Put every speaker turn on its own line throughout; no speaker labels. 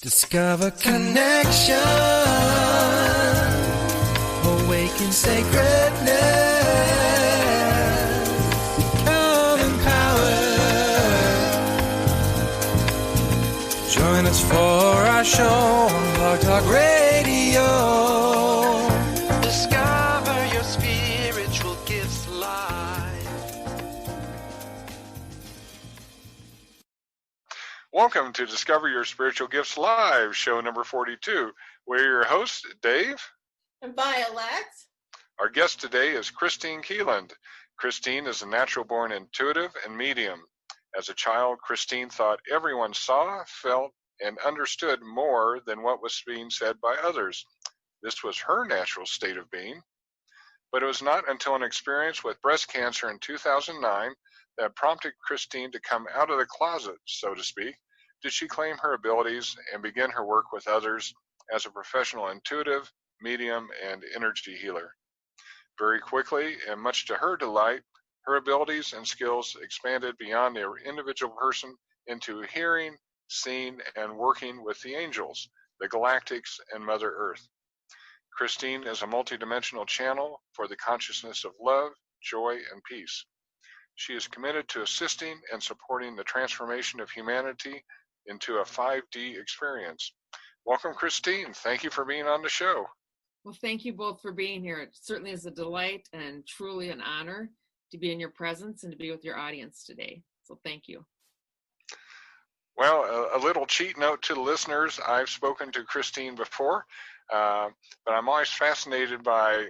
Discover connection, awaken sacredness, become empowered. Join us for our show on Blog Talk Radio. Discover your spiritual gifts live.
Welcome to Discover Your Spiritual Gifts Live, show number 42. We're your hosts, Dave
and Vialet.
Our guest today is Kristine Kieland. Kristine is a natural-born intuitive and medium. As a child, Kristine thought everyone saw, felt, and understood more than what was being said by others. This was her natural state of being. But it was not until an experience with breast cancer in 2009 that prompted Kristine to come out of the closet, so to speak, did she claim her abilities and begin her work with others as a professional intuitive, medium, and energy healer. Very quickly, and much to her delight, her abilities and skills expanded beyond the individual person into hearing, seeing, and working with the angels, the galactics, and Mother Earth. Kristine is a multidimensional channel for the consciousness of love, joy, and peace. She is committed to assisting and supporting the transformation of humanity into a 5D experience. Welcome, Kristine. Thank you for being on the show.
Well, thank you both for being here. It certainly is a delight and truly an honor to be in your presence and to be with your audience today. So thank you.
Well, a little cheat note to the listeners. I've spoken to Kristine before, but I'm always fascinated by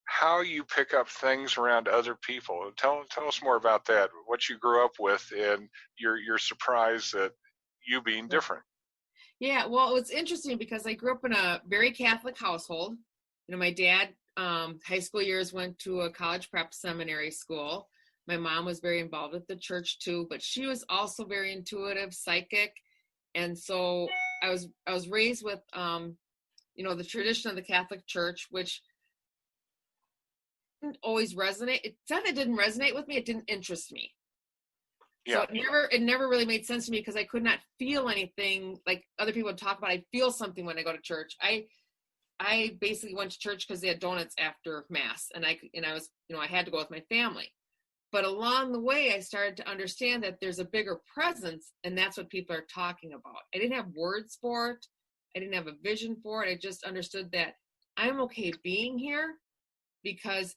how you pick up things around other people. Tell us more about that, what you grew up with, and your surprise at you being different.
Yeah, well, it's interesting because I grew up in a very Catholic household. You know, my dad, high school years, went to a college prep seminary school. My mom was very involved with the church too, but she was also very intuitive, psychic. And so I was raised with, the tradition of the Catholic Church, which didn't always resonate. It's not that it didn't resonate with me, it didn't interest me.
Yeah.
So it never really made sense to me because I could not feel anything like other people would talk about. I feel something when I go to church. I basically went to church because they had donuts after mass, and I was, I had to go with my family. But along the way, I started to understand that there's a bigger presence, and that's what people are talking about. I didn't have words for it. I didn't have a vision for it. I just understood that I'm okay being here because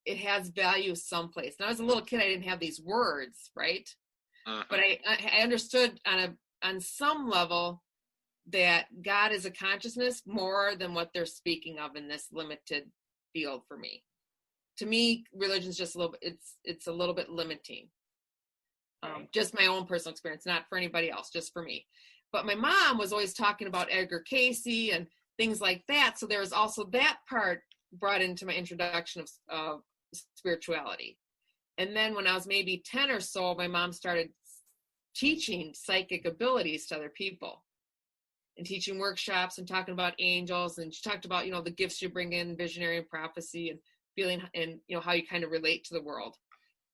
it has value someplace. When I was a little kid, I didn't have these words, right?
Uh-huh.
But I understood on some level that God is a consciousness more than what they're speaking of in this limited field for me. To me, religion's just a little bit, it's a little bit limiting. Just my own personal experience, not for anybody else, just for me. But my mom was always talking about Edgar Cayce and things like that. So there was also that part brought into my introduction of spirituality. And then when I was maybe 10 or so, my mom started teaching psychic abilities to other people and teaching workshops and talking about angels. And she talked about, the gifts you bring in, visionary and prophecy, and feeling, and, how you kind of relate to the world.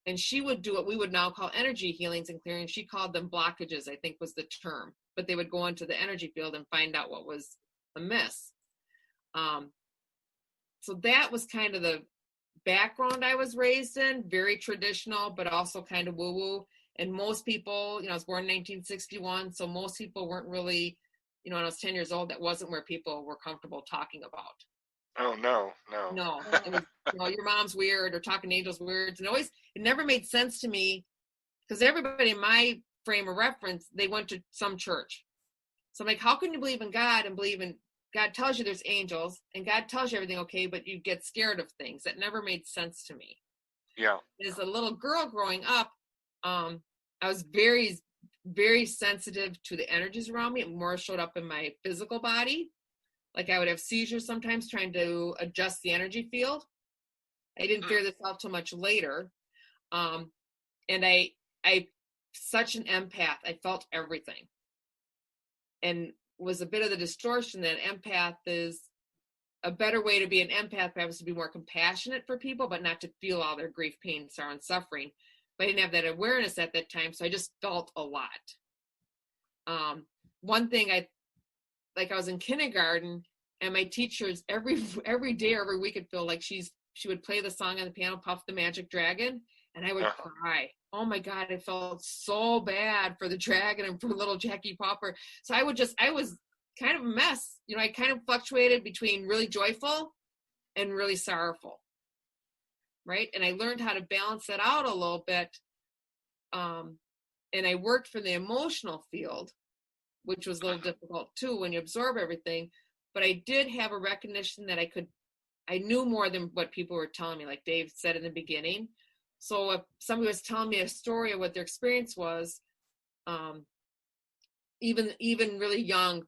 And she would do what we would now call energy healings and clearing. She called them blockages, I think was the term. But they would go into the energy field and find out what was amiss. So that was kind of the background I was raised in, very traditional, but also kind of woo-woo. And most people, I was born in 1961, so most people weren't really, when I was 10 years old, that wasn't where people were comfortable talking about.
Oh, no.
No, it was, your mom's weird or talking to angels weird. And it never made sense to me because everybody in my frame of reference, they went to some church. So I'm like, how can you believe in God and believe in God tells you there's angels and God tells you everything okay, but you get scared of things? That never made sense to me.
Yeah.
As a little girl growing up, I was very, very sensitive to the energies around me. It more showed up in my physical body. Like I would have seizures sometimes trying to adjust the energy field. I didn't figure this out till much later. And I such an empath. I felt everything. And was a bit of the distortion that empath is a better way to be an empath, perhaps to be more compassionate for people, but not to feel all their grief, pain, sorrow, and suffering. But I didn't have that awareness at that time, so I just felt a lot. One thing like I was in kindergarten, and my teachers every day, every week, it felt like she would play the song on the piano, Puff the Magic Dragon, and I would cry. Oh my God, I felt so bad for the dragon and for little Jackie Popper. So I was kind of a mess. You know, I kind of fluctuated between really joyful and really sorrowful. Right. And I learned how to balance that out a little bit. And I worked for the emotional field, which was a little difficult too when you absorb everything. But I did have a recognition that I knew more than what people were telling me, like Dave said in the beginning. So if somebody was telling me a story of what their experience was, even really young,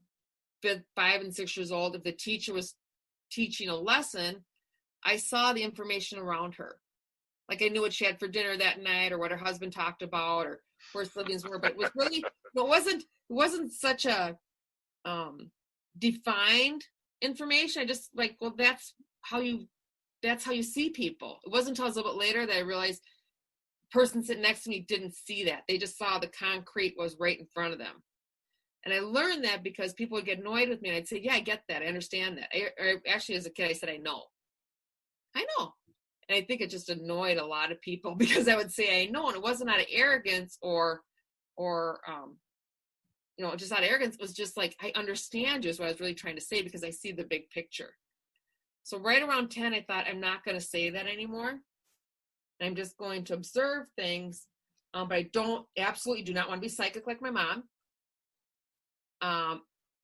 5 and 6 years old, if the teacher was teaching a lesson, I saw the information around her. Like I knew what she had for dinner that night, or what her husband talked about, or where siblings were. But it was really, it wasn't such a defined information. I just like, well, that's how you see people. It wasn't until I was a little bit later that I realized the person sitting next to me didn't see that. They just saw the concrete was right in front of them. And I learned that because people would get annoyed with me, and I'd say, yeah, I get that. I understand that. Actually, as a kid, I said, I know. And I think it just annoyed a lot of people because I would say, I know. And it wasn't out of arrogance or just out of arrogance. It was just like, I understand you is what I was really trying to say, because I see the big picture. So right around 10, I thought, I'm not going to say that anymore. I'm just going to observe things. But I absolutely do not want to be psychic like my mom.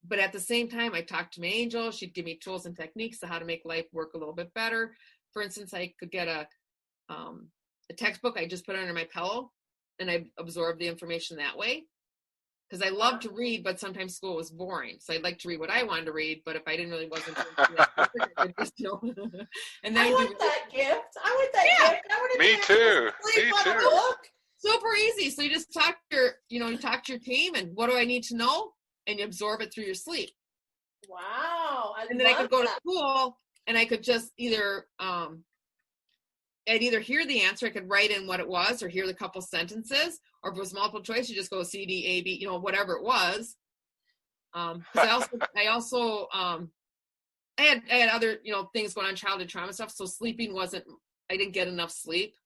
But at the same time, I talked to my angel. She'd give me tools and techniques to how to make life work a little bit better. For instance, I could get a textbook. I just put it under my pillow, and I absorbed the information that way. Because I love to read, but sometimes school was boring. So I'd like to read what I wanted to read, but if I wasn't I just, and then
I want that gift. I want that gift.
Me too. Me too.
Super easy. So you just talk to your team, and what do I need to know? And you absorb it through your sleep.
Wow.
And then I could go to school, and I could just either I'd either hear the answer, I could write in what it was, or hear the couple sentences, or if it was multiple choice, you just go C, D, A, B, whatever it was. Because I had other, things going on, childhood trauma stuff. So sleeping I didn't get enough sleep.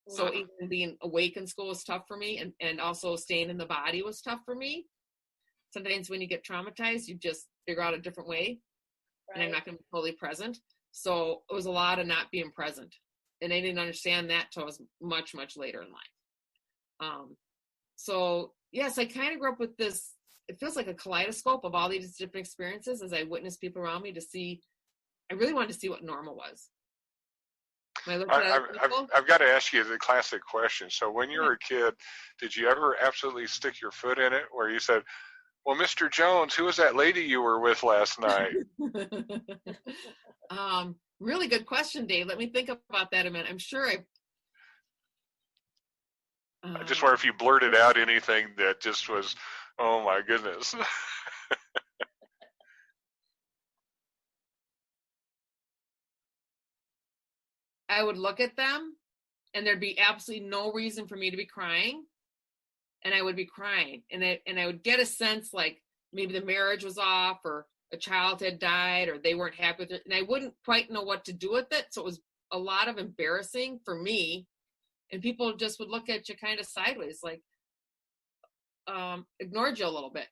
Wow. So even being awake in school was tough for me. And also staying in the body was tough for me. Sometimes when you get traumatized, you just figure out a different way. Right. And I'm not going to be totally present. So it was a lot of not being present. And I didn't understand that till I was much, much later in life. So yes, I kind of grew up with this, it feels like a kaleidoscope of all these different experiences as I witnessed people around me I really wanted to see what normal was. I've
got to ask you the classic question. So when you were a kid, did you ever absolutely stick your foot in it where you said, well, Mr. Jones, who was that lady you were with last night?
Really good question, Dave. Let me think about that a minute. I'm sure
I just wonder if you blurted out anything that just was, oh my goodness.
I would look at them, and there'd be absolutely no reason for me to be crying. And I would be crying. And I would get a sense like maybe the marriage was off, or a child had died, or they weren't happy with it. And I wouldn't quite know what to do with it. So it was a lot of embarrassing for me. And people just would look at you kind of sideways, like ignored you a little bit,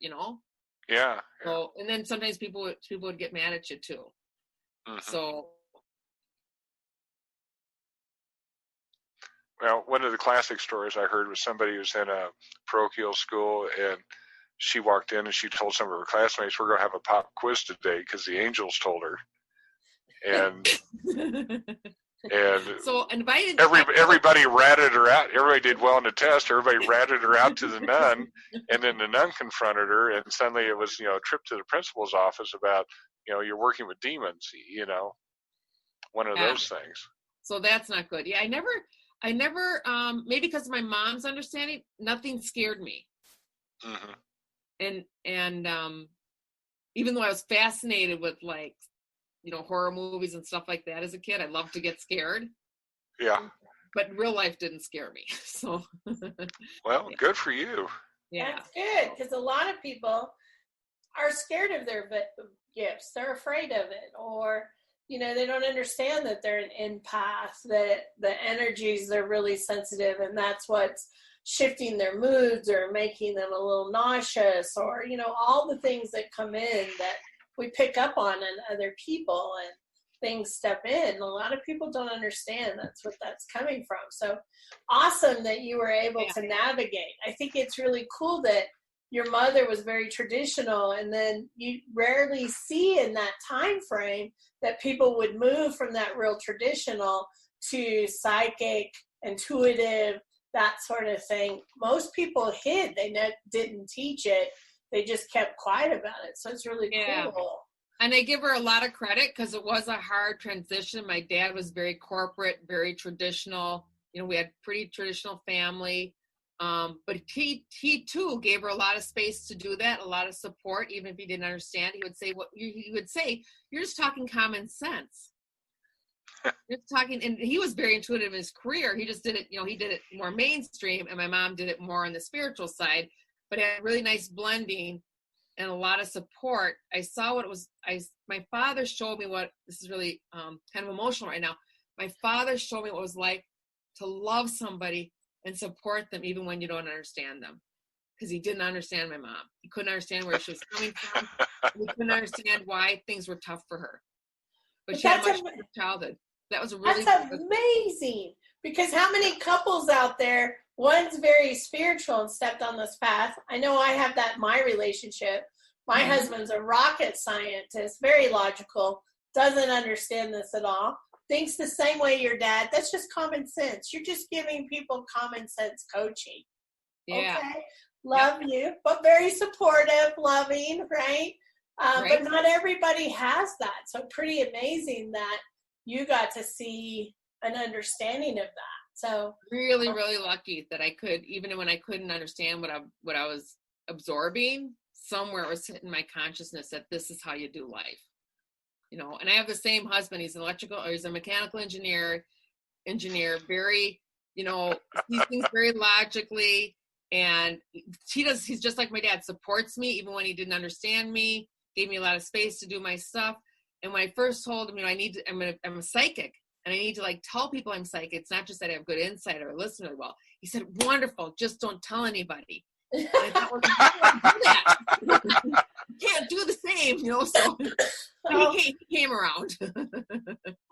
Yeah.
So, and then sometimes people would get mad at you too. Mm-hmm. So.
Well, one of the classic stories I heard was somebody who was in a parochial school, and she walked in and she told some of her classmates, we're going to have a pop quiz today because the angels told her. And
so invited
everybody ratted her out. Everybody did well on the test. Everybody ratted her out to the nun, and then the nun confronted her, and suddenly it was, a trip to the principal's office about, you're working with demons, one of those things.
So that's not good. Yeah, I never, maybe because of my mom's understanding, nothing scared me. Mm-hmm. And even though I was fascinated with horror movies and stuff like that as a kid, I loved to get scared.
Yeah.
But real life didn't scare me. So.
Well, good for you.
Yeah.
That's good, because a lot of people, are scared of their gifts. They're afraid of it, or they don't understand that they're an empath, that the energies are really sensitive, and that's what's shifting their moods or making them a little nauseous, or all the things that come in that we pick up on in other people, and things step in. A lot of people don't understand that's coming from. So awesome that you were able to navigate. I think it's really cool that your mother was very traditional, and then you rarely see in that time frame that people would move from that real traditional to psychic, intuitive, that sort of thing. Most people hid. They didn't teach it. They just kept quiet about it. So it's really cool.
And I give her a lot of credit because it was a hard transition. My dad was very corporate, very traditional. We had pretty traditional family. But he too gave her a lot of space to do that, a lot of support, even if he didn't understand. He would say, you're just talking common sense. You're talking, and he was very intuitive in his career. He just did it, he did it more mainstream, and my mom did it more on the spiritual side, but had really nice blending and a lot of support. I saw what it was. My father showed me this is really kind of emotional right now. My father showed me what it was like to love somebody and support them even when you don't understand them. Because he didn't understand my mom. He couldn't understand where she was coming from. He couldn't understand why things were tough for her. But she had a much better childhood. That was
that's amazing. Because how many couples out there, one's very spiritual and stepped on this path. I know I have that in my relationship. My husband's a rocket scientist, very logical, doesn't understand this at all. Thinks the same way your dad. That's just common sense. You're just giving people common sense coaching.
Yeah.
Okay. Love you, but very supportive, loving, right? But not everybody has that. So pretty amazing that you got to see an understanding of that. So
really, really lucky that I could, even when I couldn't understand what I was absorbing, somewhere it was hitting my consciousness that this is how you do life. And I have the same husband. He's he's a mechanical engineer, very, sees things very logically. And he's just like my dad, supports me even when he didn't understand me, gave me a lot of space to do my stuff. And when I first told him, I'm a psychic and I need to tell people I'm psychic. It's not just that I have good insight or listen really well. He said, wonderful, just don't tell anybody. And I thought, well, how do I do that? Can't do the same, so he came around.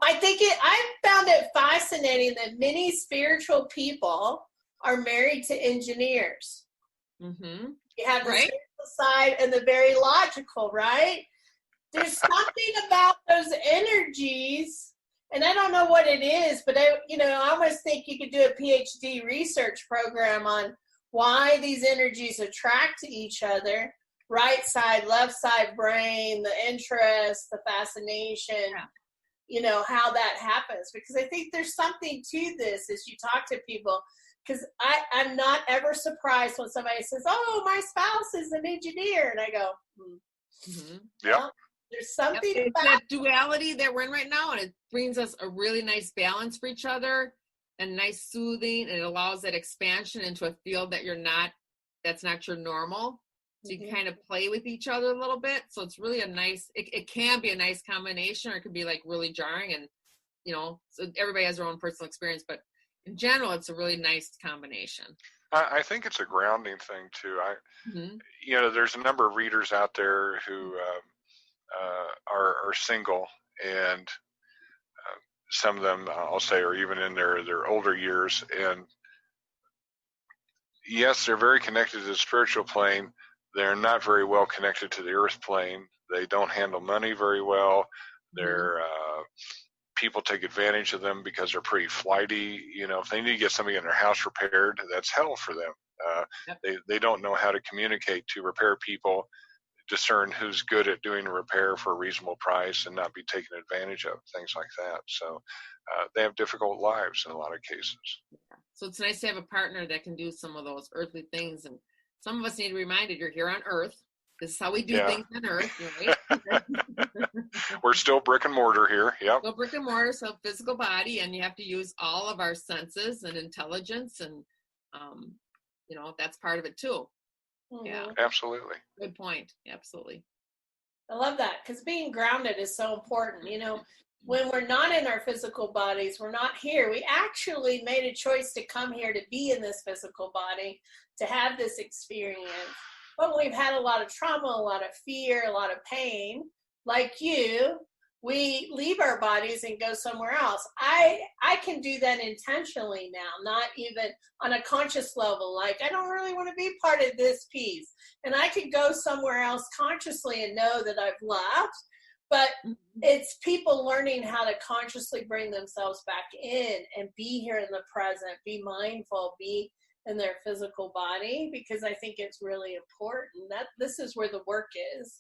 I found it fascinating that many spiritual people are married to engineers.
Mm-hmm.
You have the spiritual side and the very logical, right? There's something about those energies, and I don't know what it is, but I almost think you could do a PhD research program on why these energies attract to each other. Right side, left side brain, the interest, the fascination, how that happens. Because I think there's something to this as you talk to people. Because I'm not ever surprised when somebody says, oh, my spouse is an engineer. And I go,
Yeah.
There's something
about that duality that we're in right now, and it brings us a really nice balance for each other and nice soothing, and it allows that expansion into a field that's not your normal. So you can kind of play with each other a little bit. So it's really it can be a nice combination, or it can be really jarring, and so everybody has their own personal experience, but in general, it's a really nice combination.
I think it's a grounding thing too. There's a number of readers out there who are single, and some of them, I'll say, are even in their older years. And yes, they're very connected to the spiritual plane. They're not very well connected to the earth plane. They don't handle money very well. They're people take advantage of them because they're pretty flighty. If they need to get somebody in their house repaired, that's hell for them. They don't know how to communicate to repair people, discern who's good at doing a repair for a reasonable price and not be taken advantage of, things like that. So they have difficult lives in a lot of cases.
So it's nice to have a partner that can do some of those earthly things. And some of us need to be reminded, you're here on Earth. This is how we do things on Earth, right?
We're still brick and mortar here. Yep.
Still brick and mortar, so physical body, and you have to use all of our senses and intelligence, and that's part of it too.
Yeah, absolutely.
Good point. Absolutely.
I love that, because being grounded is so important. When we're not in our physical bodies, we're not here. We actually made a choice to come here to be in this physical body, to have this experience. But we've had a lot of trauma, a lot of fear, a lot of pain. Like you, we leave our bodies and go somewhere else. I can do that intentionally now, not even on a conscious level. Like, I don't really want to be part of this piece. And I could go somewhere else consciously and know that I've left. But it's people learning how to consciously bring themselves back in and be here in the present, be mindful, be in their physical body, because I think it's really important that this is where the work is,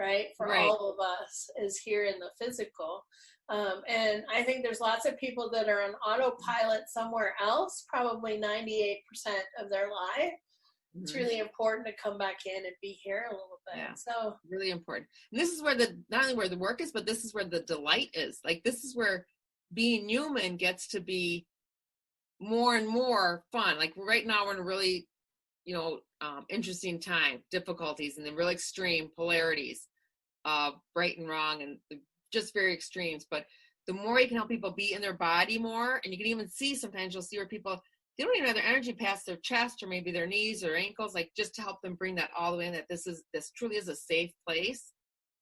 right? For all of us, is here in the physical. And I think there's lots of people that are on autopilot somewhere else, probably 98% of their life. It's really important to come back in and be here a little bit.
Yeah.
So
really important. And this is where not only where the work is, but this is where the delight is. Like, this is where being human gets to be more and more fun. Like, right now we're in a really, interesting time, difficulties, and then real extreme polarities, right and wrong, and just very extremes. But the more you can help people be in their body more, and you can even see, sometimes you'll see where people, they don't even have their energy past their chest or maybe their knees or ankles, like, just to help them bring that all the way in, that this truly is a safe place,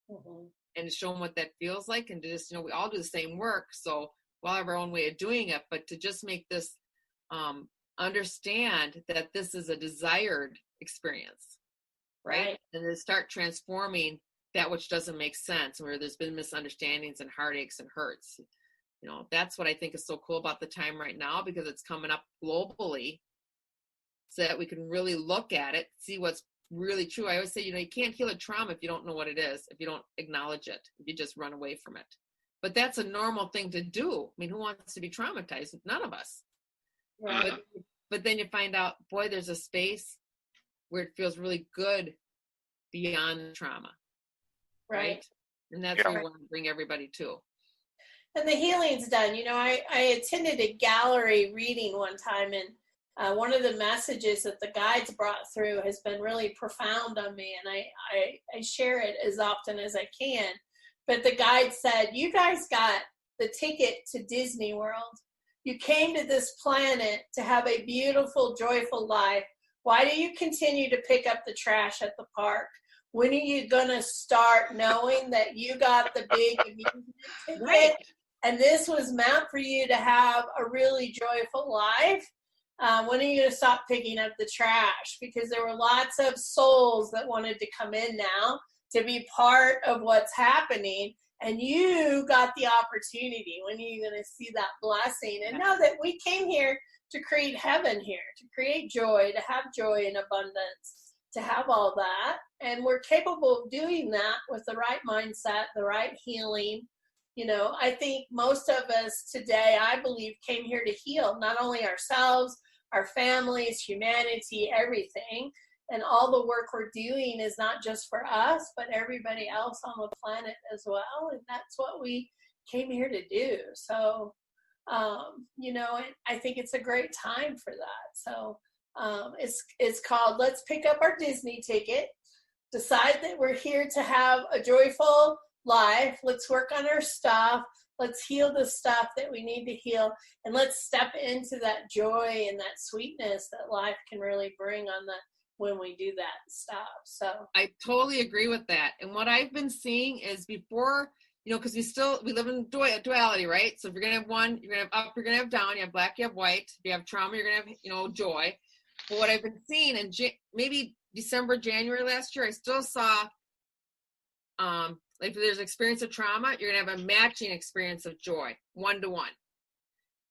and to show them what that feels like, and to just, we all do the same work, so we all have our own way of doing it, but to just make this understand that this is a desired experience, right? And then start transforming that which doesn't make sense, where there's been misunderstandings and heartaches and hurts. That's what I think is so cool about the time right now, because it's coming up globally, so that we can really look at it, see what's really true. I always say, you can't heal a trauma if you don't know what it is, if you don't acknowledge it, if you just run away from it. But that's a normal thing to do. I mean, who wants to be traumatized? None of us. Right. But then you find out, boy, there's a space where it feels really good beyond the trauma. Right. And that's what we want to bring everybody to.
And the healing's done. I attended a gallery reading one time, and one of the messages that the guides brought through has been really profound on me, and I share it as often as I can. But the guide said, you guys got the ticket to Disney World. You came to this planet to have a beautiful, joyful life. Why do you continue to pick up the trash at the park? When are you going to start knowing that you got the big amusement ticket?
Right.
And this was meant for you to have a really joyful life? When are you going to stop picking up the trash? Because there were lots of souls that wanted to come in now to be part of what's happening. And you got the opportunity. When are you going to see that blessing? And know that we came here to create heaven here, to create joy, to have joy in abundance, to have all that. And we're capable of doing that with the right mindset, the right healing. I think most of us today, I believe, came here to heal not only ourselves, our families, humanity, everything. And all the work we're doing is not just for us, but everybody else on the planet as well. And that's what we came here to do. So, I think it's a great time for that. So it's called Let's Pick Up Our Disney Ticket. Decide that we're here to have a joyful life. Let's work on our stuff. Let's heal the stuff that we need to heal. And let's step into that joy and that sweetness that life can really bring on when we do that stuff. So
I totally agree with that. And what I've been seeing is before, because we live in duality, right? So if you're going to have one, you're going to have up, you're going to have down, you have black, you have white. If you have trauma, you're going to have, joy. But what I've been seeing in maybe December, January last year, I still saw, like if there's experience of trauma, you're going to have a matching experience of joy, 1-to-1.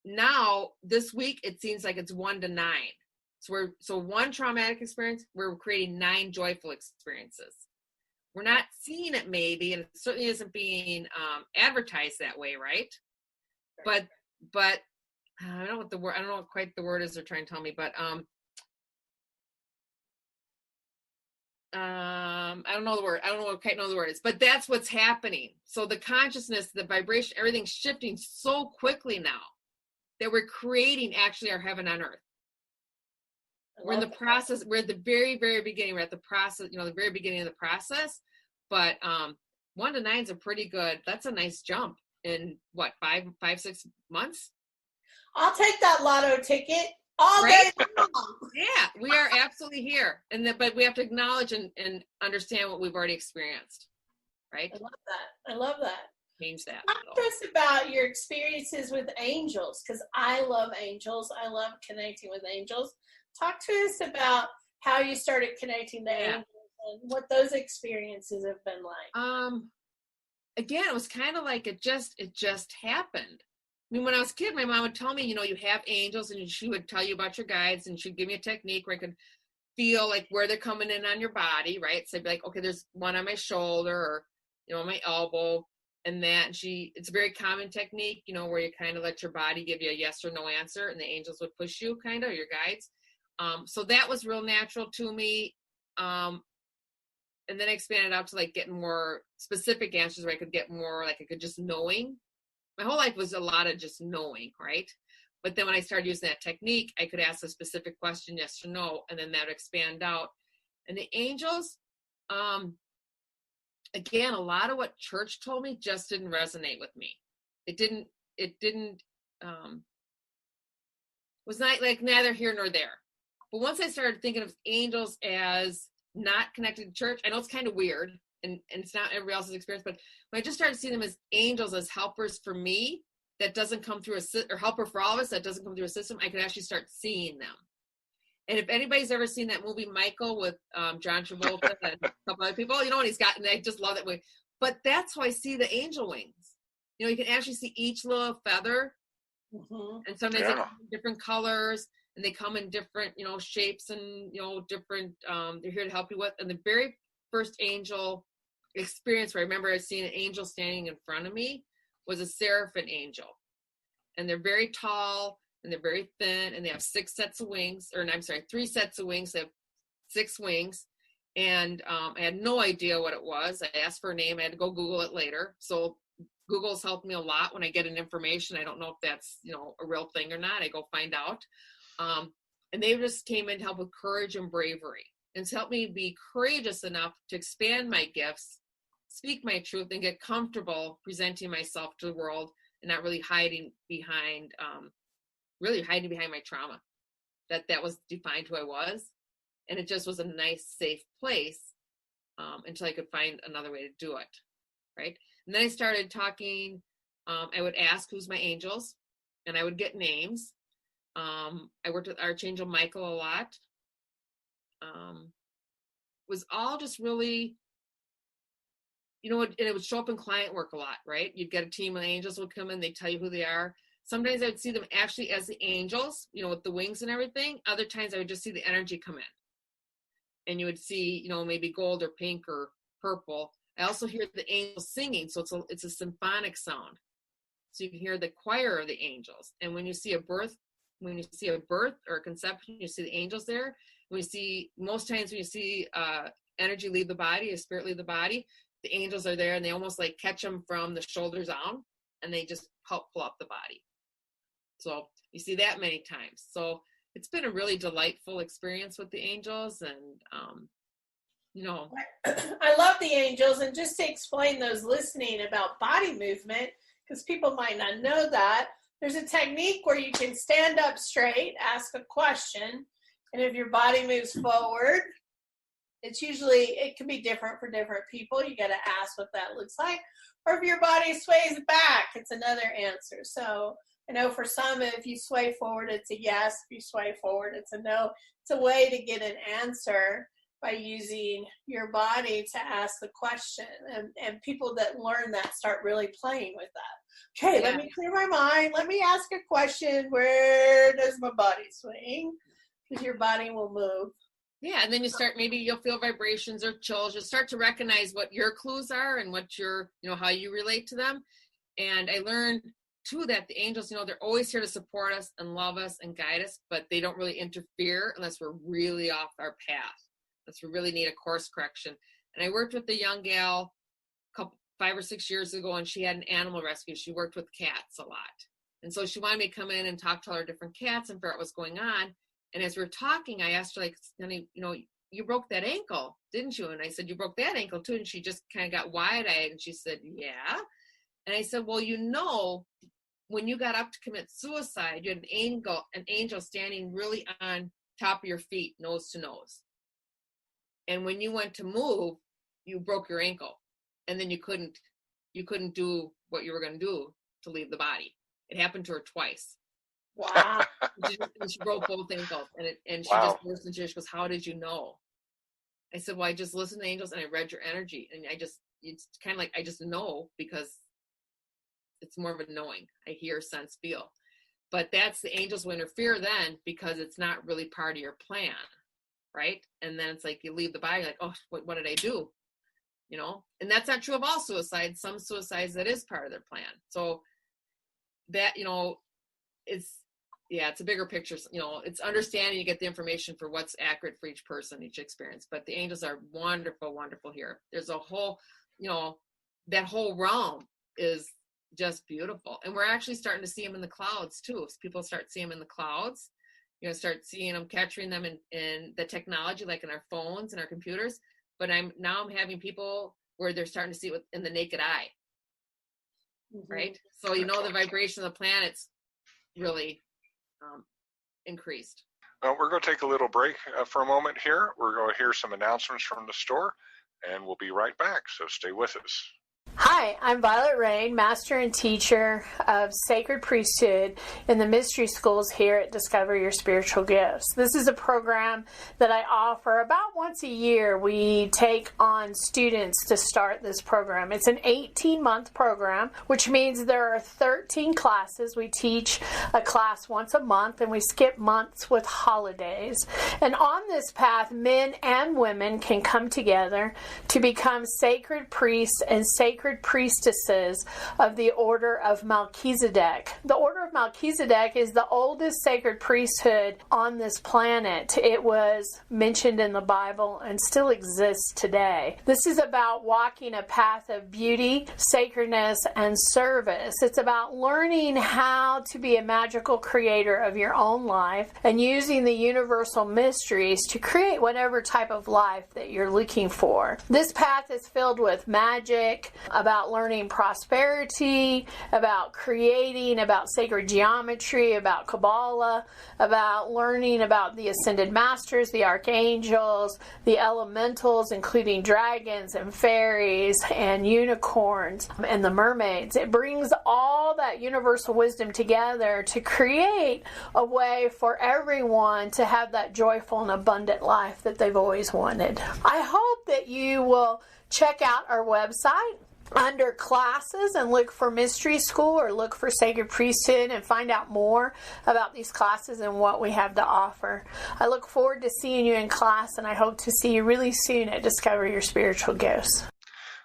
Now, this week, it seems like it's 1-to-9. So one traumatic experience, we're creating 9 joyful experiences. We're not seeing it maybe, and it certainly isn't being advertised that way, right? But I don't know what quite the word is they're trying to tell me, but I don't know the word. I don't know what quite know the word is, but that's what's happening. So the consciousness, the vibration, everything's shifting so quickly now that we're creating actually our heaven on earth. We're in the process. We're at the very, very beginning. We're at the process, the very beginning of the process. But 1 to 9 is a pretty good, that's a nice jump in what, 6 months?
I'll take that lotto ticket all
Right?
day long.
Yeah, we are absolutely here. But we have to acknowledge and understand what we've already experienced. Right?
I love that.
Change that.
Talk to us about your experiences with angels, because I love angels. I love connecting with angels. Talk to us about how you started connecting to angels and what those experiences have been like.
Again, it was kind of like it just happened. I mean, when I was a kid, my mom would tell me, you know, you have angels, and she would tell you about your guides, and she'd give me a technique where I could feel like where they're coming in on your body, right? So I'd be like, okay, there's one on my shoulder, or, you know, on my elbow, and that. And it's a very common technique, you know, where you kind of let your body give you a yes or no answer, and the angels would push you, kind of, your guides. So that was real natural to me. And then I expanded out to like getting more specific answers where I could get more, like I could just knowing. My whole life was a lot of just knowing, right? But then when I started using that technique, I could ask a specific question, yes or no, and then that would expand out. And the angels, again, a lot of what church told me just didn't resonate with me. It was not like neither here nor there. But once I started thinking of angels as not connected to church, I know it's kind of weird, and it's not everybody else's experience, but when I just started seeing them as angels, as helpers for me, that doesn't come through or helper for all of us, that doesn't come through a system, I could actually start seeing them. And if anybody's ever seen that movie Michael with John Travolta and a couple other people, you know, and he's got, and I just love that way. But that's how I see the angel wings. You know, you can actually see each little feather, and sometimes they come in different colors, and they come in different, you know, shapes, and, you know, different, they're here to help you with. And the very first angel experience where I remember seeing an angel standing in front of me was a seraphim angel. And they're very tall, and they're very thin, and they have 3 sets of wings. They have 6 wings. And I had no idea what it was. I asked for a name. I had to go Google it later. So Google's helped me a lot when I get an information. I don't know if that's, you know, a real thing or not. I go find out. And they just came in to help with courage and bravery, and to help me be courageous enough to expand my gifts, speak my truth, and get comfortable presenting myself to the world, and not really hiding behind my trauma. That was defined who I was. And it just was a nice, safe place until I could find another way to do it. Right. And then I started talking. I would ask who's my angels, and I would get names. I worked with Archangel Michael a lot. Was all just really, you know, and it would show up in client work a lot, right? You'd get a team of angels would come in, they tell you who they are. Sometimes I would see them actually as the angels, you know, with the wings and everything. Other times I would just see the energy come in. And you would see, you know, maybe gold or pink or purple. I also hear the angels singing, so it's a symphonic sound. So you can hear the choir of the angels. And when you see a birth or a conception, you see the angels there. Most times when you see energy leave the body, a spirit leave the body, the angels are there, and they almost like catch them from the shoulders down, and they just help pull up the body. So you see that many times. So it's been a really delightful experience with the angels, and you know.
I love the angels, and just to explain those listening about body movement, because people might not know that, there's a technique where you can stand up straight, ask a question, and if your body moves forward, it can be different for different people. You got to ask what that looks like. Or if your body sways back, it's another answer. So I know for some, if you sway forward, it's a yes. If you sway forward, it's a no. It's a way to get an answer by using your body to ask the question. And people that learn that start really playing with that. Okay, Let me clear my mind. Let me ask a question. Where does my body swing? Because your body will move.
Yeah, and then you'll feel vibrations or chills. You'll start to recognize what your clues are and what how you relate to them. And I learned too that the angels, they're always here to support us and love us and guide us, but they don't really interfere unless we're really off our path. Unless we really need a course correction. And I worked with a young gal 5 or 6 years ago, and she had an animal rescue. She worked with cats a lot. And so she wanted me to come in and talk to all her different cats and figure out what's going on. And as we were talking, I asked her, like, honey, you broke that ankle, didn't you? And I said, you broke that ankle too. And she just kind of got wide-eyed and she said, yeah. And I said, well, when you got up to commit suicide, you had an angel standing really on top of your feet, nose to nose. And when you went to move, you broke your ankle. And then you couldn't do what you were going to do to leave the body. It happened to her twice.
Wow.
And she broke both ankles. And she
Wow.
just burst into tears. She goes, how did you know? I said, well, I just listened to angels and I read your energy. And it's kind of like, I just know, because it's more of a knowing. I hear, sense, feel. But that's the angels will interfere then, because it's not really part of your plan. Right. And then it's like you leave the body like, oh, what did I do? And that's not true of all suicides. Some suicides, that is part of their plan. So that, it's a bigger picture. It's understanding, you get the information for what's accurate for each person, each experience. But the angels are wonderful, wonderful here. There's a whole, that whole realm is just beautiful. And we're actually starting to see them in the clouds too. So people start seeing them in the clouds, start seeing them, capturing them in the technology, like in our phones and our computers. But I'm having people where they're starting to see it in the naked eye. Mm-hmm. Right. So, the vibration of the planets really increased.
Well, we're going to take a little break for a moment here. We're going to hear some announcements from the store, and we'll be right back. So stay with us.
Hi, I'm Violet Rain, Master and Teacher of Sacred Priesthood in the Mystery Schools here at Discover Your Spiritual Gifts. This is a program that I offer about once a year. We take on students to start this program. It's an 18-month program, which means there are 13 classes. We teach a class once a month, and we skip months with holidays. And on this path, men and women can come together to become sacred priests and sacred priestesses of the Order of Melchizedek. The Order of Melchizedek is the oldest sacred priesthood on this planet. It was mentioned in the Bible and still exists today. This is about walking a path of beauty, sacredness, and service. It's about learning how to be a magical creator of your own life and using the universal mysteries to create whatever type of life that you're looking for. This path is filled with magic, about learning prosperity, about creating, about sacred geometry, about Kabbalah, about learning about the ascended masters, the archangels, the elementals, including dragons and fairies and unicorns and the mermaids. It brings all that universal wisdom together to create a way for everyone to have that joyful and abundant life that they've always wanted. I hope that you will check out our website under classes and look for Mystery School or look for Sacred Priesthood and find out more about these classes and what we have to offer. I look forward to seeing you in class, and I hope to see you really soon at Discover Your Spiritual Gifts.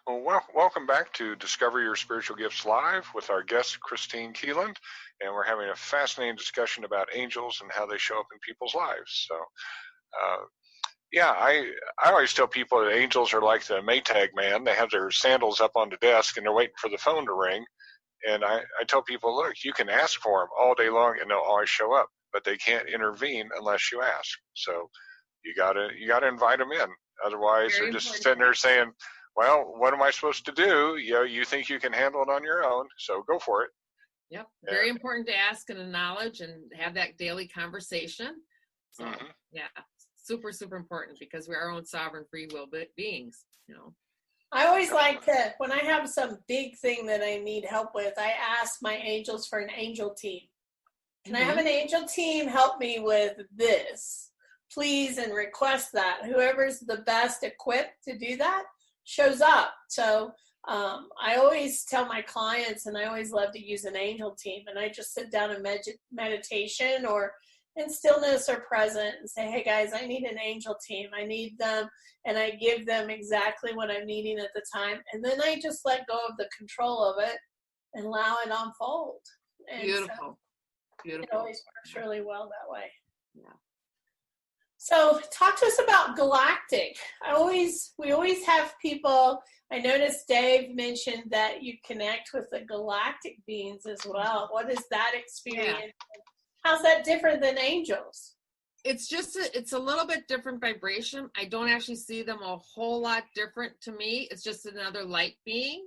Well, welcome back to Discover Your Spiritual Gifts Live with our guest, Kristine Kieland, and we're having a fascinating discussion about angels and how they show up in people's lives. So, I always tell people that angels are like the Maytag man. They have their sandals up on the desk and they're waiting for the phone to ring. And I tell people, look, you can ask for them all day long and they'll always show up, but they can't intervene unless you ask. So you gotta invite them in. Otherwise, they're just sitting there saying, well, what am I supposed to do? You think you can handle it on your own, so go for it.
Yep. Very important to ask and acknowledge and have that daily conversation. So, super, super important, because we're our own sovereign free will beings,
I always like to, when I have some big thing that I need help with, I ask my angels for an angel team. Can I have an angel team help me with this, please, and request that. Whoever's the best equipped to do that shows up. So I always tell my clients, and I always love to use an angel team, and I just sit down in meditation or in stillness or present and say, hey guys, I need an angel team. I need them, and I give them exactly what I'm needing at the time. And then I just let go of the control of it and allow it unfold. And
beautiful.
It always works really well that way.
Yeah.
So talk to us about galactic. We always have people, I noticed Dave mentioned that you connect with the galactic beings as well. What is that experience? Yeah. How's that different than angels?
it's just it's a little bit different vibration. I don't actually see them a whole lot different to me. It's just another light being.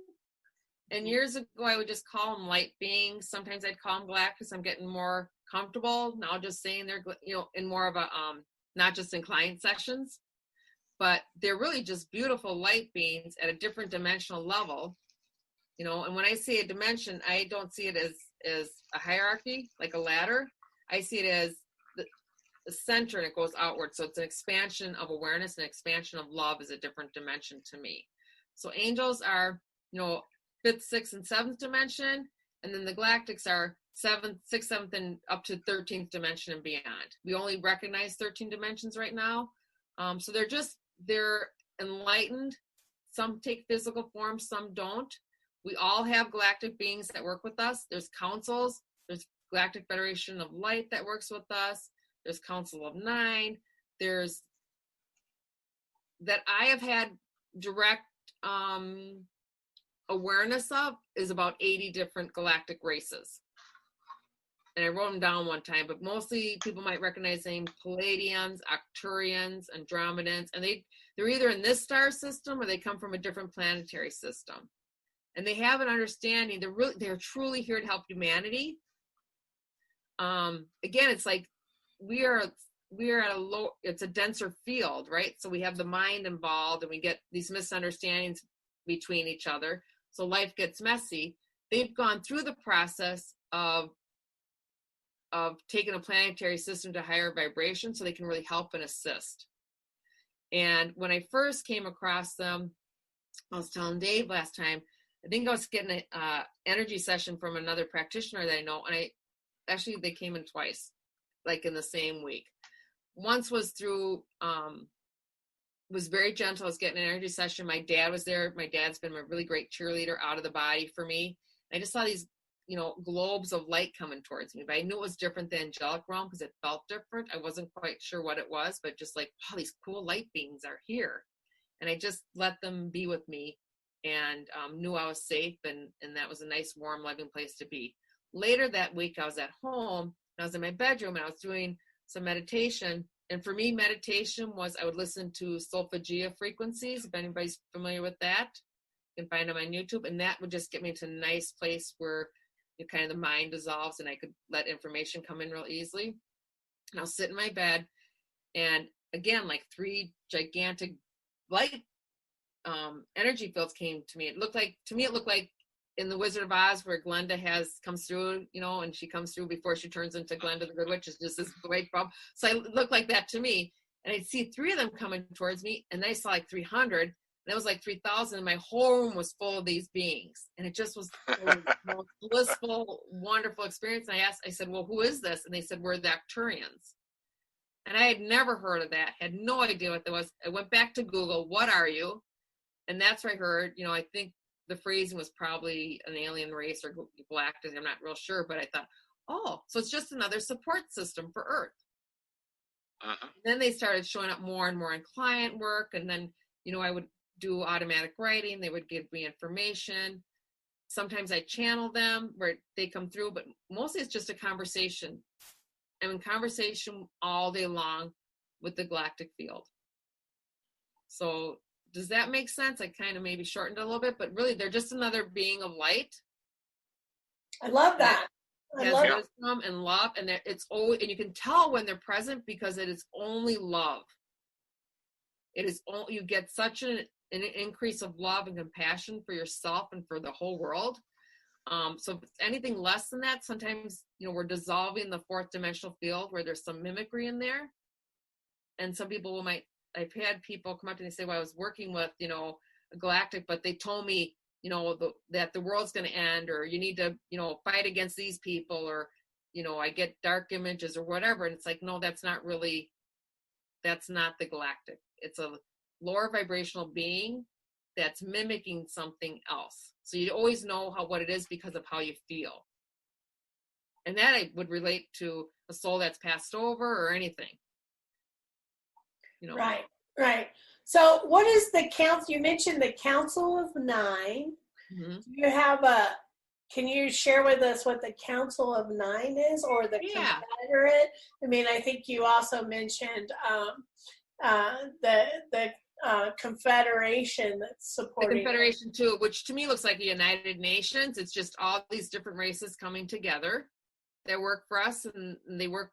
And years ago, I would just call them light beings. Sometimes I'd call them galactics. I'm getting more comfortable now just saying they're, in more of a, not just in client sessions, but they're really just beautiful light beings at a different dimensional level, and when I say a dimension, I don't see it as a hierarchy, like a ladder. I see it as the center, and it goes outward. So it's an expansion of awareness, and expansion of love is a different dimension to me. So angels are, 5th, 6th, and 7th dimension, and then the galactics are 7th, 6th, 7th, and up to 13th dimension and beyond. We only recognize 13 dimensions right now. So they're enlightened. Some take physical form, some don't. We all have galactic beings that work with us. There's councils. There's Galactic Federation of Light that works with us. There's Council of 9. There's that I have had direct awareness of is about 80 different galactic races. And I wrote them down one time, but mostly people might recognize the name Palladians, Arcturians, Andromedans, and they're either in this star system or they come from a different planetary system. And they have an understanding. They're truly here to help humanity. Again, it's like we are at it's a denser field, right? So we have the mind involved, and we get these misunderstandings between each other. So life gets messy. They've gone through the process of taking a planetary system to higher vibration so they can really help and assist. And when I first came across them, I was telling Dave last time, I think I was getting an energy session from another practitioner that I know, and they came in twice, like in the same week. Once was through, was very gentle. I was getting an energy session. My dad was there. My dad's been a really great cheerleader out of the body for me. I just saw these, globes of light coming towards me, but I knew it was different than angelic realm because it felt different. I wasn't quite sure what it was, but just like, wow, these cool light beings are here. And I just let them be with me and knew I was safe, and that was a nice, warm, loving place to be. Later that week, I was at home, and I was in my bedroom, and I was doing some meditation. And for me, meditation was, I would listen to solfeggio frequencies, if anybody's familiar with that. You can find them on YouTube, and that would just get me to a nice place where kind of the mind dissolves and I could let information come in real easily. And I'll sit in my bed, and again, like 3 gigantic light energy fields came to me. It looked like in the Wizard of Oz where Glenda comes through, and she comes through before she turns into Glenda the Good Witch. It's just this great problem. So it looked like that to me. And I'd see 3 of them coming towards me, and then I saw like 300. And it was like 3,000, and my whole room was full of these beings. And it just was the most blissful, wonderful experience. And I said, well, who is this? And they said, we're the Arcturians. And I had never heard of that, had no idea what that was. I went back to Google, what are you? And that's where I heard, I think the phrasing was probably an alien race or galactic. I'm not real sure, but I thought, oh, so it's just another support system for Earth. Uh-huh. Then they started showing up more and more in client work. And then, I would do automatic writing. They would give me information. Sometimes I channel them where they come through, but mostly it's just a conversation. I'm in conversation all day long with the galactic field. So does that make sense? I kind of maybe shortened it a little bit, but really they're just another being of light.
I love that.
Has wisdom and love, and it's always, and you can tell when they're present because it is only love. It is only, you get such an increase of love and compassion for yourself and for the whole world. So if it's anything less than that, sometimes, we're dissolving the 4th dimensional field where there's some mimicry in there. And some people I've had people come up to me and say, well, I was working with, a galactic, but they told me, that the world's going to end, or you need to, fight against these people, or, I get dark images or whatever. And it's like, no, that's not the galactic. It's a lower vibrational being that's mimicking something else. So you always know what it is because of how you feel. And that I would relate to a soul that's passed over or anything.
Right. So what is the council? You mentioned the Council of 9. Mm-hmm. Do you have Can you share with us what the Council of Nine is, or the Confederate? I mean, I think you also mentioned the Confederation that's supporting.
The Confederation too, which to me looks like the United Nations. It's just all these different races coming together that work for us, and they work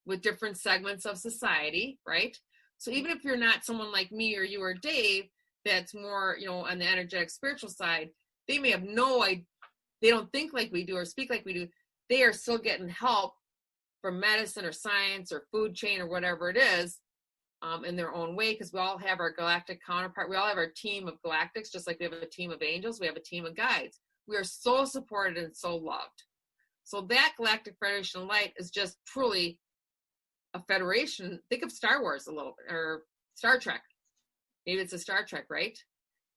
with different segments of society, right? So even if you're not someone like me or you or Dave, that's more, on the energetic spiritual side, they may have no idea, they don't think like we do or speak like we do. They are still getting help from medicine or science or food chain or whatever it is, in their own way, because we all have our galactic counterpart. We all have our team of galactics, just like we have a team of angels. We have a team of guides. We are so supported and so loved. So that Galactic Federation of Light is just truly a federation. Think of Star Wars a little bit, or Star Trek. Maybe it's a Star Trek, right?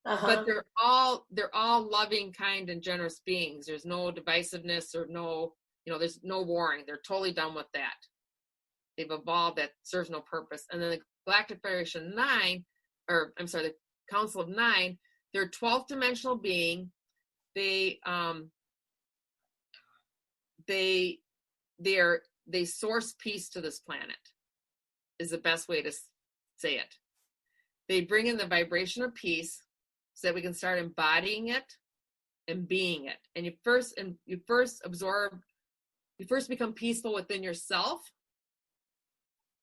But they're all loving, kind, and generous beings. There's no divisiveness or no, there's no warring. They're totally done with that. They've evolved, that serves no purpose. And then the Galactic Federation 9, the Council of 9, they're a 12th dimensional being. They source peace to this planet, is the best way to say it. They bring in the vibration of peace so that we can start embodying it and being it. And you first become peaceful within yourself,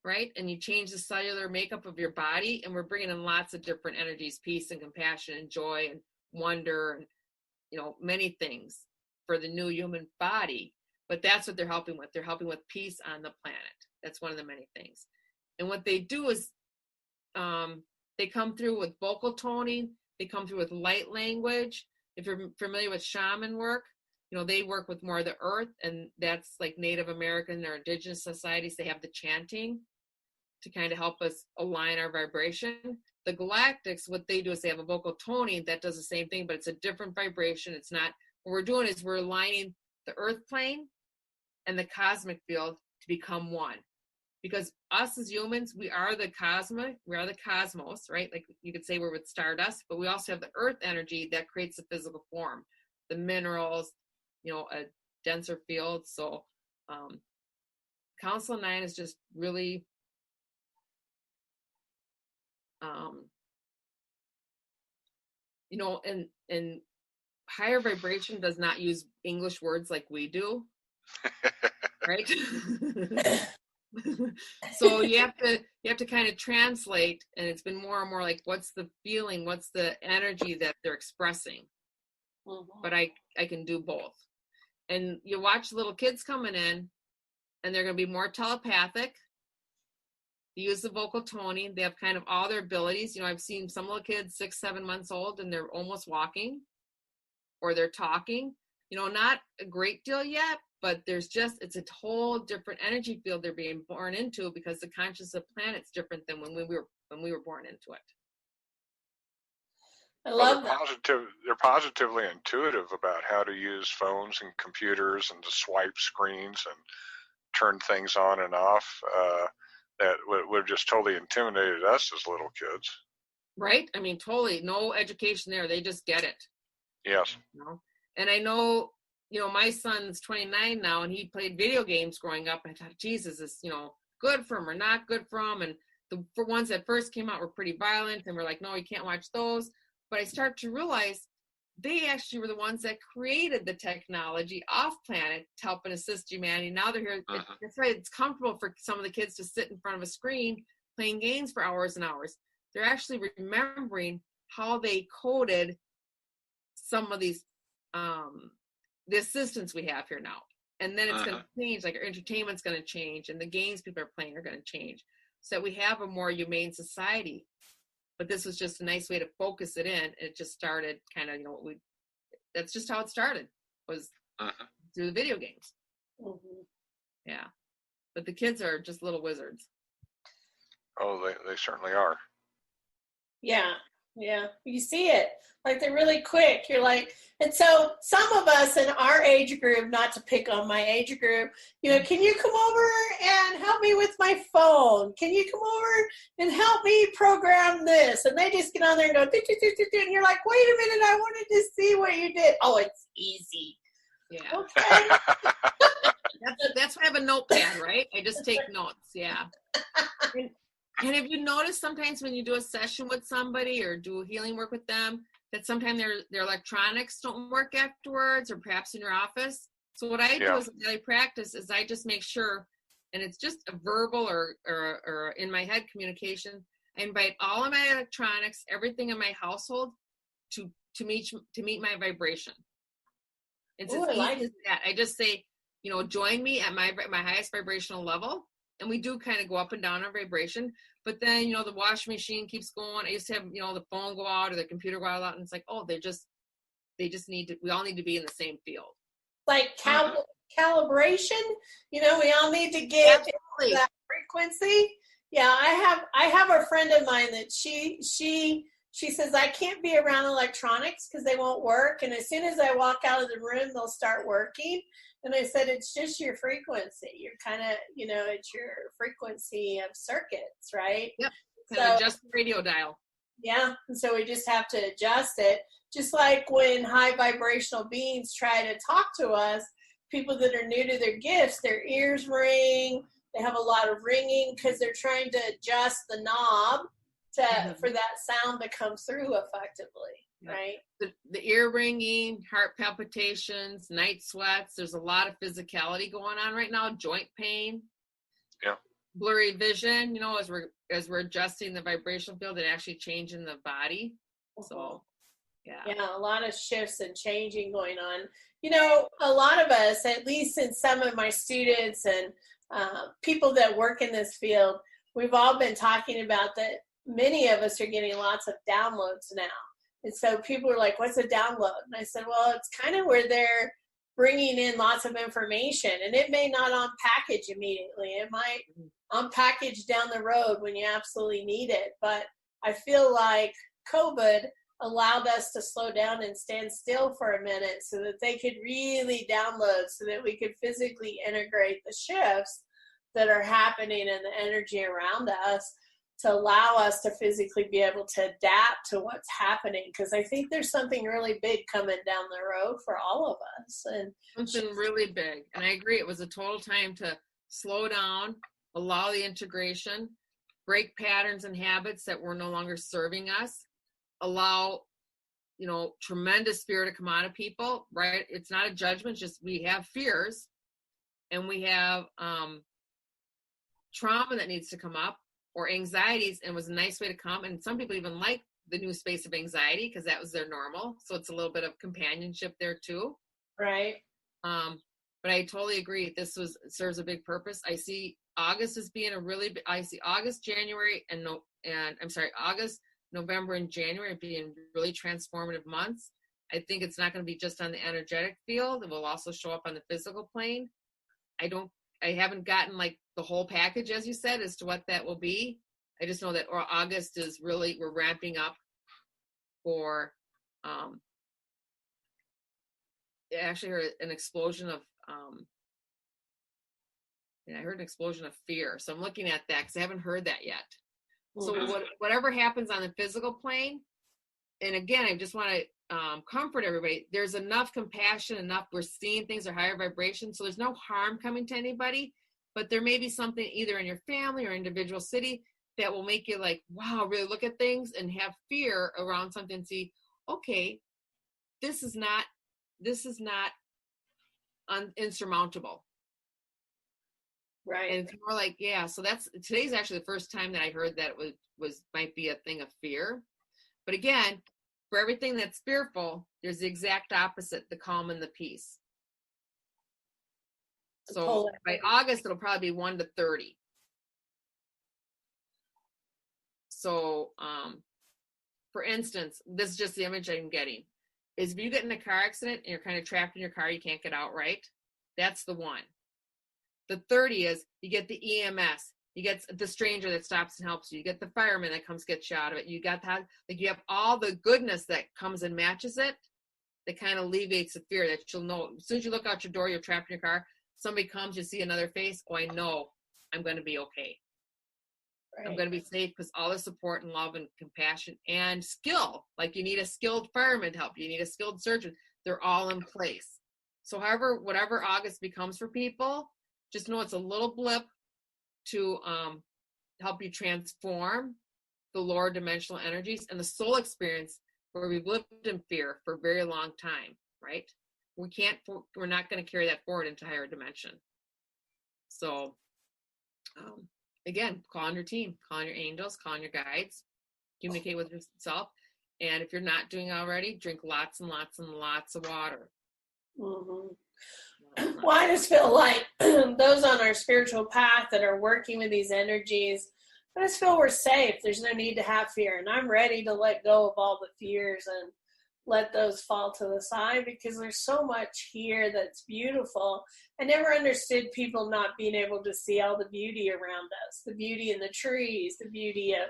right? And you change the cellular makeup of your body, and we're bringing in lots of different energies, peace and compassion and joy and wonder and, many things for the new human body. But that's what they're helping with. They're helping with peace on the planet. That's one of the many things. And what they do is they come through with vocal toning. They come through with light language. If you're familiar with shaman work, they work with more of the earth, and that's like Native American or indigenous societies. They have the chanting to kind of help us align our vibration. The galactics, what they do is they have a vocal toning that does the same thing, but it's a different vibration. It's not, what we're doing is we're aligning the earth plane and the cosmic field to become one. Because us as humans, we are the cosmos, right? Like you could say we're with stardust, but we also have the earth energy that creates the physical form, the minerals, a denser field. So Council 9 is just really and higher vibration does not use English words like we do, right? So you have to kind of translate, and it's been more and more like, what's the feeling, what's the energy that they're expressing. But I can do both. And you watch little kids coming in, and they're going to be more telepathic. They use the vocal toning. They have kind of all their abilities. I've seen some little kids 6-7 months old, and they're almost walking, or they're talking. Not a great deal yet, but it's a whole different energy field they're being born into, because the consciousness of the planet's different than when we were born into it.
I love that.
They're positively intuitive about how to use phones and computers and to swipe screens and turn things on and off. That would have just totally intimidated us as little kids.
Right? I mean, totally. No education there. They just get it.
Yes.
And I know, my son's 29 now, and he played video games growing up. I thought, Jesus, is good for him or not good for him? And the ones that first came out were pretty violent, and we're like, no, you can't watch those. But I start to realize they actually were the ones that created the technology off planet to help and assist humanity. Now they're here. That's right. It's comfortable for some of the kids to sit in front of a screen playing games for hours and hours. They're actually remembering how they coded some of these, the assistants we have here now. And then it's going to change, like our entertainment's going to change, and the games people are playing are going to change, so that we have a more humane society. But this was just a nice way to focus it in. It just started kind of, that's just how it started, was through the video games. Yeah. But the kids are just little wizards.
Oh, they certainly are.
Yeah. Yeah, you see it. Like they're really quick. You're like, and so some of us in our age group, not to pick on my age group, can you come over and help me with my phone? Can you come over and help me program this? And they just get on there and go, do, do, do, do, do. And you're like, wait a minute, I wanted to see what you did. Oh, it's easy.
Yeah.
Okay.
That's why I have a notepad, right? I just take notes. Yeah. And have you noticed sometimes when you do a session with somebody or do healing work with them, that sometimes their electronics don't work afterwards, or perhaps in your office? So what I do as a daily practice is I just make sure, and it's just a verbal or in my head communication, I invite all of my electronics, everything in my household to meet my vibration. It's as easy as that. I just say, join me at my highest vibrational level. And we do kind of go up and down on vibration, but then, the washing machine keeps going. I used to have, the phone go out or the computer go out, and it's like, oh, they just need to, we all need to be in the same field. Like
calibration, we all need to get that frequency. Yeah. I have a friend of mine that she says, I can't be around electronics because they won't work. And as soon as I walk out of the room, they'll start working. And I said, it's just your frequency. You're kind of, it's your frequency of circuits, right?
Yep. So adjust the radio dial.
Yeah. And so we just have to adjust it. Just like when high vibrational beings try to talk to us, people that are new to their gifts, their ears ring. They have a lot of ringing because they're trying to adjust the knob for that sound to come through effectively. Right.
The ear ringing, heart palpitations, night sweats. There's a lot of physicality going on right now. Joint pain.
Yeah. Blurry
vision. As we're adjusting the vibrational field and actually changing the body. So, yeah.
Yeah, a lot of shifts and changing going on. A lot of us, at least in some of my students and people that work in this field, we've all been talking about that. Many of us are getting lots of downloads now. And so people are like, what's a download? And I said, well, it's kind of where they're bringing in lots of information, and it may not unpackage immediately. It might unpackage down the road when you absolutely need it. But I feel like COVID allowed us to slow down and stand still for a minute so that they could really download, so that we could physically integrate the shifts that are happening in the energy around us, to allow us to physically be able to adapt to what's happening. Because I think there's something really big coming down the road for all of us. And
something really big. And I agree. It was a total time to slow down, allow the integration, break patterns and habits that were no longer serving us, allow, tremendous spirit to come out of people, right? It's not a judgment, just we have fears and we have trauma that needs to come up, or anxieties, and it was a nice way to come. And some people even like the new space of anxiety because that was their normal. So it's a little bit of companionship there too.
Right.
But I totally agree. Serves a big purpose. I see August as being August, January, August, November, and January being really transformative months. I think it's not going to be just on the energetic field. It will also show up on the physical plane. I haven't gotten like the whole package, as you said, as to what that will be. I just know that August is really, we're ramping up for, I actually heard an explosion of, I heard an explosion of fear. So I'm looking at that because I haven't heard that yet. Mm-hmm. So whatever happens on the physical plane, and again, I just want to comfort everybody. There's enough compassion, we're seeing things are higher vibration, so there's no harm coming to anybody, but there may be something either in your family or individual city that will make you like, wow, really look at things and have fear around something and see, okay, this is not insurmountable.
Right.
And it's more like, yeah, so today's actually the first time that I heard that it was might be a thing of fear. But again, for everything that's fearful, there's the exact opposite, the calm and the peace. So by August, it'll probably be 1 to 30. So, for instance, this is just the image I'm getting, is if you get in a car accident and you're kind of trapped in your car, you can't get out, right? That's the 1. The 30 is you get the EMS, You get the stranger that stops and helps you. You get the fireman that comes get you out of it. You got that, like, you have all the goodness that comes and matches it. That kind of alleviates the fear that you'll know. As soon as you look out your door, you're trapped in your car. Somebody comes, you see another face. Oh, I know I'm going to be okay. Right. I'm going to be safe because all the support and love and compassion and skill, like you need a skilled fireman to help you. You need a skilled surgeon. They're all in place. So however, whatever August becomes for people, just know it's a little blip to help you transform the lower dimensional energies and the soul experience where we've lived in fear for a very long time, right? We're not going to carry that forward into higher dimension. So, again, call on your team, call on your angels, call on your guides, communicate with yourself. And if you're not doing it already, drink lots and lots and lots of water.
Mm-hmm. Well, I just feel like those on our spiritual path that are working with these energies, I just feel we're safe. There's no need to have fear. And I'm ready to let go of all the fears and let those fall to the side because there's so much here that's beautiful. I never understood people not being able to see all the beauty around us, the beauty in the trees, the beauty of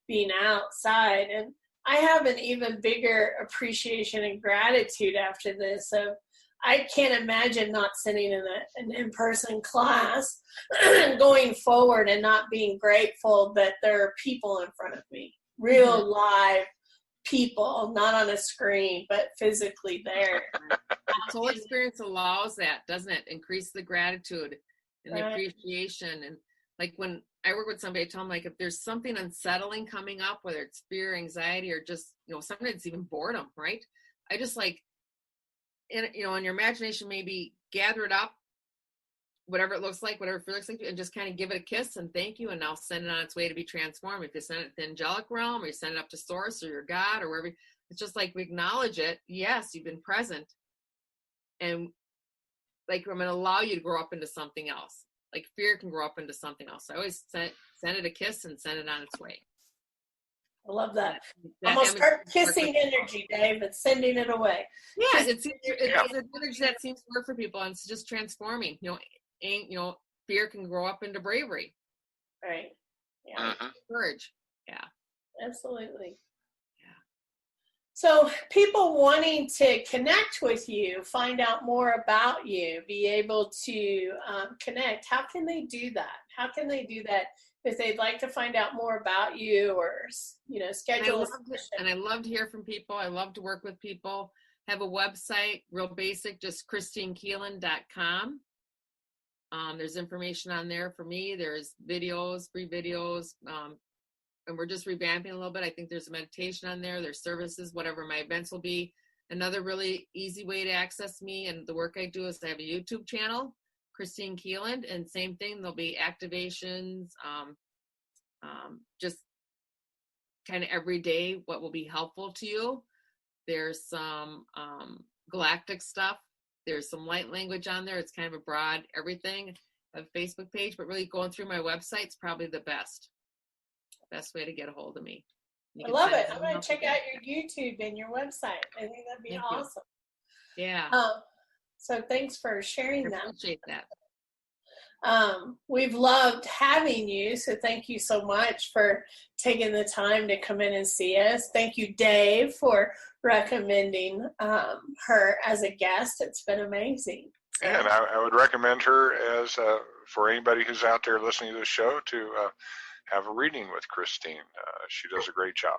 being outside. And I have an even bigger appreciation and gratitude after this of I can't imagine not sitting in an in-person class going forward and not being grateful that there are people in front of me, real live people, not on a screen, but physically there.
The soul experience allows that, doesn't it? Increase the gratitude and the appreciation. And like when I work with somebody, I tell them, like, if there's something unsettling coming up, whether it's fear, anxiety, or just, sometimes it's even boredom, right? I just like, in your imagination, maybe gather it up, whatever it looks like, whatever it looks like, and just kind of give it a kiss and thank you, and now send it on its way to be transformed. If you send it to the angelic realm, or you send it up to source or your God or wherever, it's just like we acknowledge it. Yes, you've been present, and like I'm going to allow you to grow up into something else. Like fear can grow up into something else. I always send it a kiss and send it on its way.
I love that. Almost start kissing energy, Dave, and sending it away.
Yeah, it's an energy that seems to work for people, and it's just transforming. Fear can grow up into bravery.
Right. Yeah.
Courage. Yeah.
Absolutely. Yeah. So people wanting to connect with you, find out more about you, be able to connect, how can they do that? How can they do that if they'd like to find out more about you or, schedule?
And I love to hear from people. I love to work with people. Have a website, real basic, just KristineKieland.com. There's information on there for me. There's videos, free videos, and we're just revamping a little bit. I think there's a meditation on there. There's services, whatever my events will be. Another really easy way to access me and the work I do is I have a YouTube channel, Kristine Kieland, and same thing. There'll be activations, just kind of every day what will be helpful to you. There's some galactic stuff. There's some light language on there. It's kind of a broad everything. I have a Facebook page, but really going through my website is probably the best way to get a hold of me.
I love it. I'm going to check out your YouTube and your website. I think that'd be awesome.
Yeah.
So thanks for sharing that.
I appreciate that.
We've loved having you, so thank you so much for taking the time to come in and see us. Thank you, Dave, for recommending her as a guest. It's been amazing. So.
And I would recommend her as for anybody who's out there listening to the show to have a reading with Kristine. She does a great job.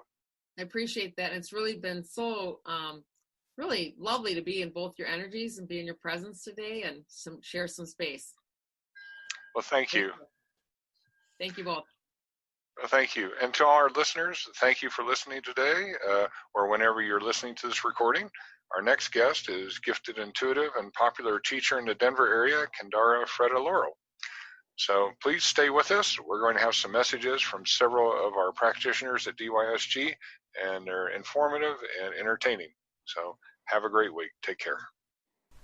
I appreciate that. It's really been so really lovely to be in both your energies and be in your presence today and share some space.
Well, thank you.
Thank you both.
Thank you. And to all our listeners, thank you for listening today or whenever you're listening to this recording. Our next guest is gifted intuitive and popular teacher in the Denver area, Kendara Freda Laurel. So please stay with us. We're going to have some messages from several of our practitioners at DYSG, and they're informative and entertaining. So have a great week. Take care.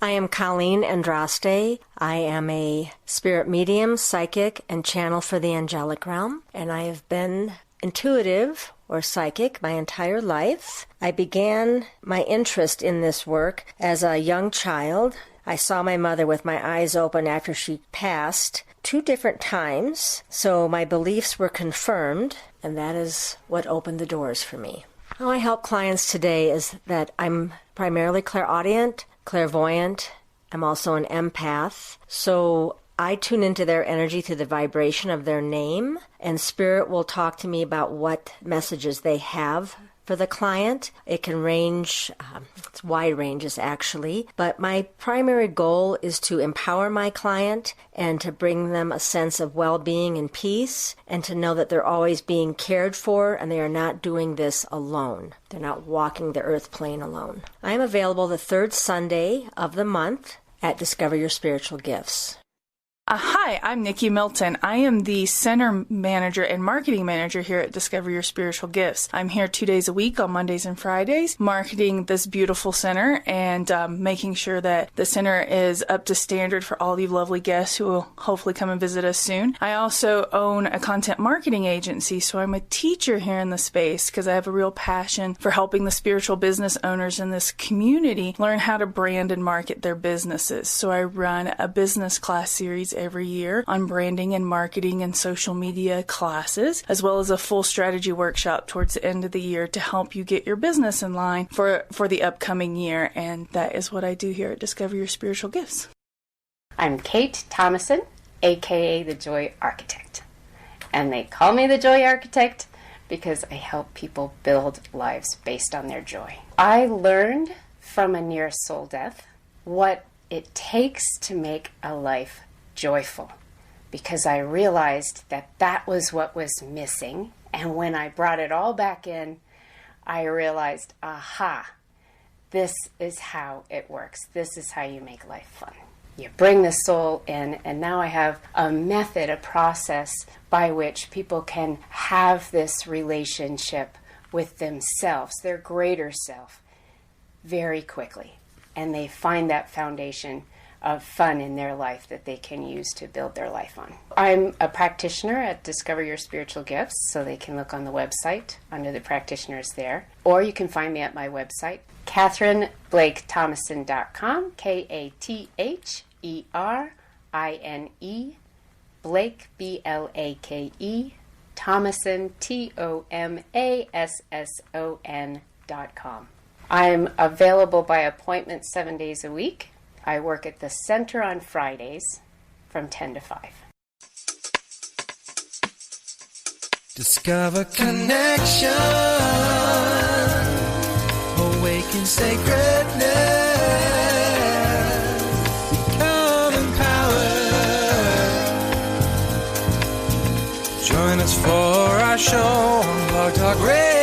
I am Colleen Andraste. I am a spirit medium, psychic, and channel for the angelic realm, and I have been intuitive or psychic my entire life. I began my interest in this work as a young child. I saw my mother with my eyes open after she passed, 2 different times, so my beliefs were confirmed, and that is what opened the doors for me. How I help clients today is that I'm primarily clairaudient, clairvoyant. I'm also an empath, so I tune into their energy through the vibration of their name, and Spirit will talk to me about what messages they have for the client. It can range, it's wide ranges actually, but my primary goal is to empower my client and to bring them a sense of well-being and peace, and to know that they're always being cared for and they are not doing this alone. They're not walking the earth plane alone. I am available the 3rd Sunday of the month at Discover Your Spiritual Gifts.
Hi, I'm Nikki Milton. I am the Center Manager and Marketing Manager here at Discover Your Spiritual Gifts. I'm here 2 days a week on Mondays and Fridays, marketing this beautiful center and making sure that the center is up to standard for all you lovely guests who will hopefully come and visit us soon. I also own a content marketing agency, so I'm a teacher here in the space because I have a real passion for helping the spiritual business owners in this community learn how to brand and market their businesses. So I run a business class series every year on branding and marketing and social media classes, as well as a full strategy workshop towards the end of the year to help you get your business in line for the upcoming year. And that is what I do here at Discover Your Spiritual Gifts.
I'm Kate Thomason, aka the Joy Architect. And they call me the Joy Architect because I help people build lives based on their joy. I learned from a near soul death what it takes to make a life joyful, because I realized that that was what was missing. And when I brought it all back in, I realized, aha, this is how it works. This is how you make life fun. You bring the soul in, and now I have a method, a process by which people can have this relationship with themselves, their greater self, very quickly. And they find that foundation of fun in their life that they can use to build their life on. I'm a practitioner at Discover Your Spiritual Gifts, so they can look on the website under the practitioners there. Or you can find me at my website, KatherineBlakeThomason.com, KathereIne, Blake, BLAKE, Thomason, TOMASSON.com. I'm available by appointment 7 days a week. I work at the center on Fridays from 10 to 5.
Discover connection, awaken sacredness, become empowered. Join us for our show on Blog Talk Radio.